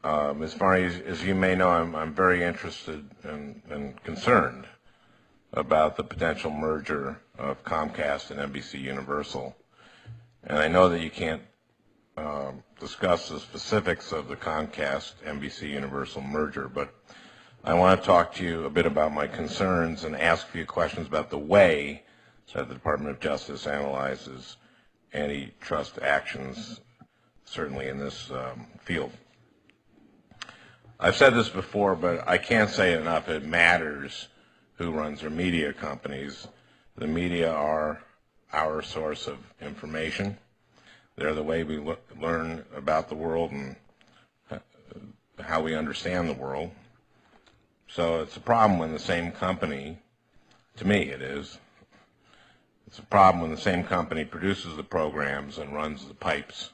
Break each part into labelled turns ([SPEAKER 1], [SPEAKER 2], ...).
[SPEAKER 1] Ms. Varney, as you may know, I'm very interested and concerned about the potential merger of Comcast and NBC Universal. And I know that you can't discuss the specifics of the Comcast-NBC Universal merger, but I want to talk to you a bit about my concerns and ask a few questions about the way that the Department of Justice analyzes antitrust actions, certainly in this field. I've said this before, but I can't say it enough. It matters who runs their media companies. The media are our source of information. They're the way we learn about the world and how we understand the world. So it's a problem when the same company, to me it is, it's a problem when the same company produces the programs and runs the pipes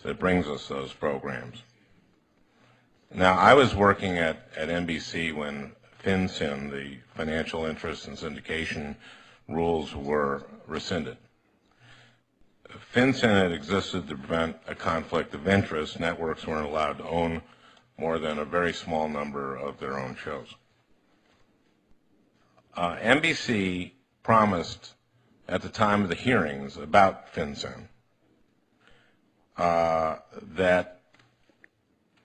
[SPEAKER 1] that brings us those programs. Now, I was working at NBC when FinCEN, the financial interest and syndication rules, were rescinded. FinCEN had existed to prevent a conflict of interest. Networks weren't allowed to own more than a very small number of their own shows. NBC promised at the time of the hearings about FinCEN that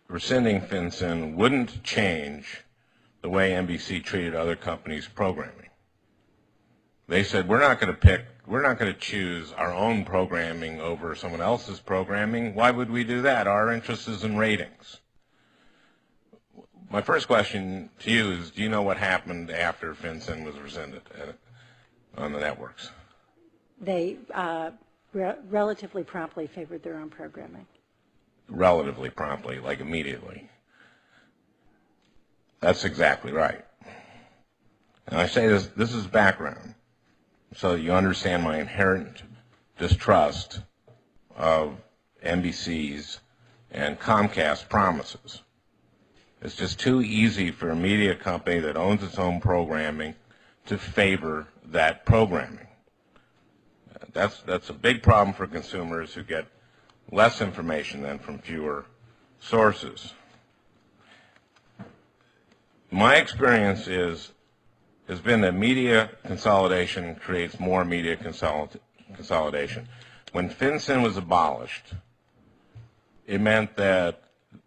[SPEAKER 1] rescinding FinCEN wouldn't change the way NBC treated other companies' programming. They said, we're not going to choose our own programming over someone else's programming. Why would we do that? Our interest is in ratings. My first question to you is, do you know what happened after FinCEN was rescinded on the networks?
[SPEAKER 2] They relatively promptly favored their own programming.
[SPEAKER 1] Relatively promptly, like immediately. That's exactly right. And I say this is background, so that you understand my inherent distrust of NBC's and Comcast promises. It's just too easy for a media company that owns its own programming to favor that programming. That's a big problem for consumers who get less information than from fewer sources. My experience has been that media consolidation creates more media consolidation. When FinCEN was abolished, it meant that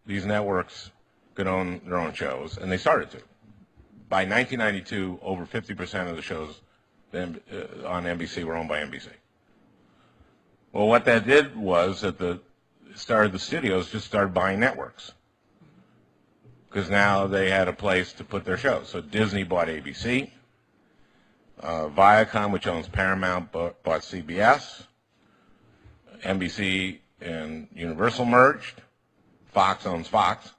[SPEAKER 1] these networks could own their own shows, and they started to. By 1992, over 50% of the shows on NBC were owned by NBC. Well, what that did was that the studios just started buying networks, because now they had a place to put their shows. So Disney bought ABC, Viacom, which owns Paramount, bought CBS, NBC and Universal merged, Fox owns Fox,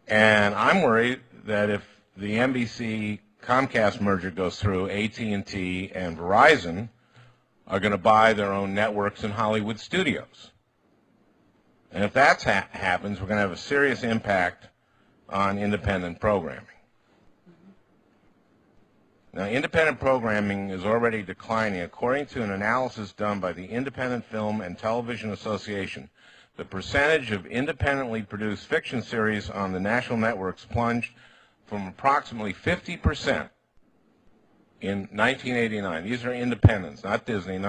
[SPEAKER 1] and I'm worried that if the NBC-Comcast merger goes through, AT&T and Verizon are going to buy their own networks in Hollywood studios. And if that happens, we're going to have a serious impact on independent programming. Now, independent programming is already declining. According to an analysis done by the Independent Film and Television Association, the percentage of independently produced fiction series on the national networks plunged from approximately 50% in 1989. These are independents, not Disney, and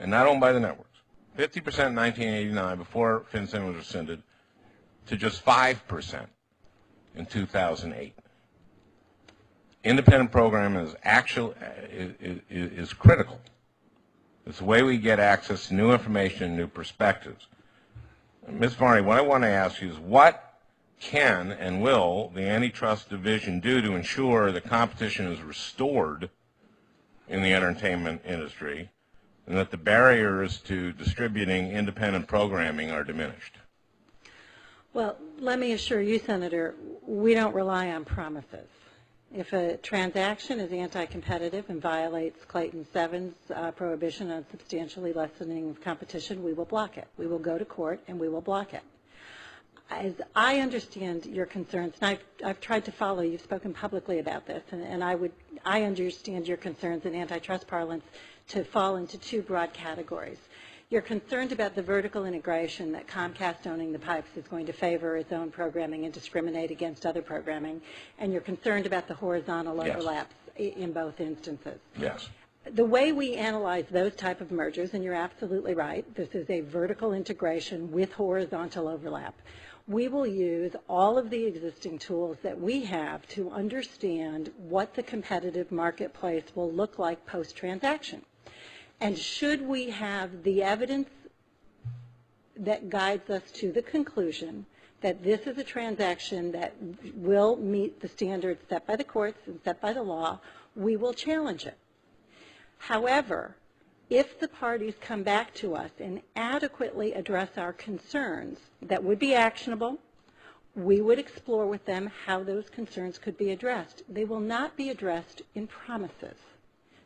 [SPEAKER 1] not owned by the networks. 50% in 1989, before FinCEN was rescinded, to just 5% in 2008. Independent programming is critical. It's the way we get access to new information and new perspectives. Ms. Varney, what I want to ask you is, what can and will the Antitrust Division do to ensure that competition is restored in the entertainment industry and that the barriers to distributing independent programming are diminished?
[SPEAKER 2] Well, let me assure you, Senator, we don't rely on promises. If a transaction is anti-competitive and violates Clayton 7's prohibition on substantially lessening of competition, we will block it. We will go to court and we will block it. As I understand your concerns, and I've tried to follow, you've spoken publicly about this, and I understand your concerns in antitrust parlance to fall into two broad categories. You're concerned about the vertical integration that Comcast owning the pipes is going to favor its own programming and discriminate against other programming, and you're concerned about the horizontal
[SPEAKER 1] Yes.
[SPEAKER 2] overlaps in both instances.
[SPEAKER 1] Yes.
[SPEAKER 2] The way we analyze those type of mergers, and you're absolutely right, this is a vertical integration with horizontal overlap. We will use all of the existing tools that we have to understand what the competitive marketplace will look like post-transaction. And should we have the evidence that guides us to the conclusion that this is a transaction that will meet the standards set by the courts and set by the law, we will challenge it. However, if the parties come back to us and adequately address our concerns that would be actionable, we would explore with them how those concerns could be addressed. They will not be addressed in promises.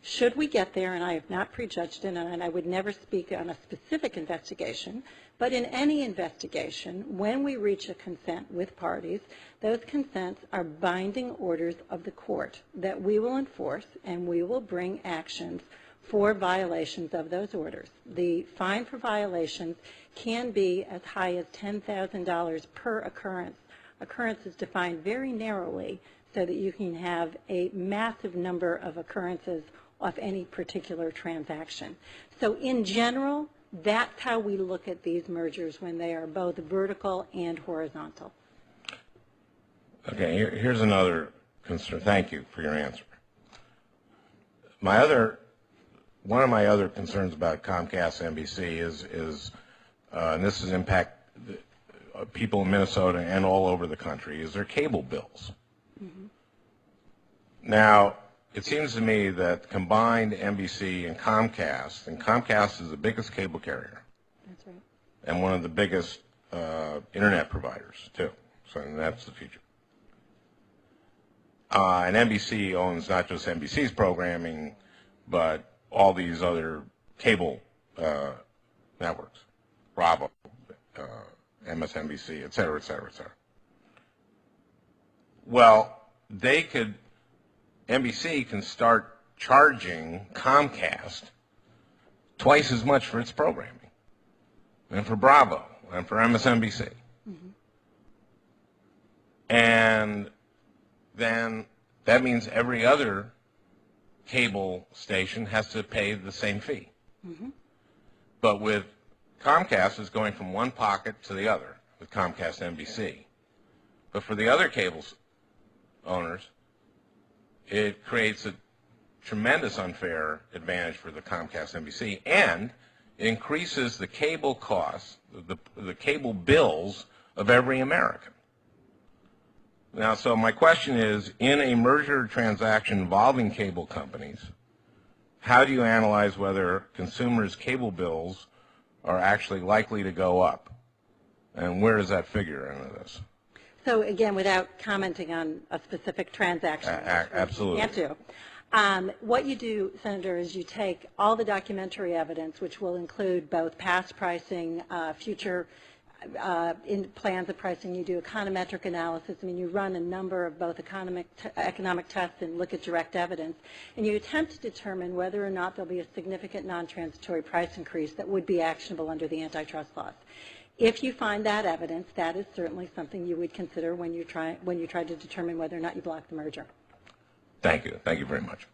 [SPEAKER 2] Should we get there, and I have not prejudged it, and I would never speak on a specific investigation, but in any investigation, when we reach a consent with parties, those consents are binding orders of the court that we will enforce, and we will bring actions for violations of those orders. The fine for violations can be as high as $10,000 per occurrence. Occurrence is defined very narrowly so that you can have a massive number of occurrences of any particular transaction. So in general, that's how we look at these mergers when they are both vertical and horizontal.
[SPEAKER 1] Okay, here's another concern. Thank you for your answer. One of my other concerns about Comcast NBC is and this has impacted people in Minnesota and all over the country, is their cable bills. Mm-hmm. Now, it seems to me that combined NBC and Comcast is the biggest cable carrier.
[SPEAKER 2] That's right.
[SPEAKER 1] And one of the biggest internet providers, too. So that's the future. And NBC owns not just NBC's programming, but all these other cable networks, Bravo, MSNBC, et cetera, et cetera, et cetera. Well, NBC can start charging Comcast twice as much for its programming, and for Bravo, and for MSNBC. Mm-hmm. And then that means every other cable station has to pay the same fee. Mm-hmm. But with Comcast, it's going from one pocket to the other with Comcast NBC. But for the other cable owners, it creates a tremendous unfair advantage for the Comcast NBC, and it increases the cable costs, the cable bills of every American. Now, so my question is, in a merger transaction involving cable companies, how do you analyze whether consumers' cable bills are actually likely to go up? And where does that figure into this?
[SPEAKER 2] So again, without commenting on a specific transaction,
[SPEAKER 1] absolutely.
[SPEAKER 2] You can't do. What you do, Senator, is you take all the documentary evidence, which will include both past pricing, future in plans of pricing. You do econometric analysis. I mean, you run a number of both economic tests and look at direct evidence, and you attempt to determine whether or not there'll be a significant non-transitory price increase that would be actionable under the antitrust laws. If you find that evidence, that is certainly something you would consider when you try to determine whether or not you block the merger.
[SPEAKER 1] Thank you. Thank you very much.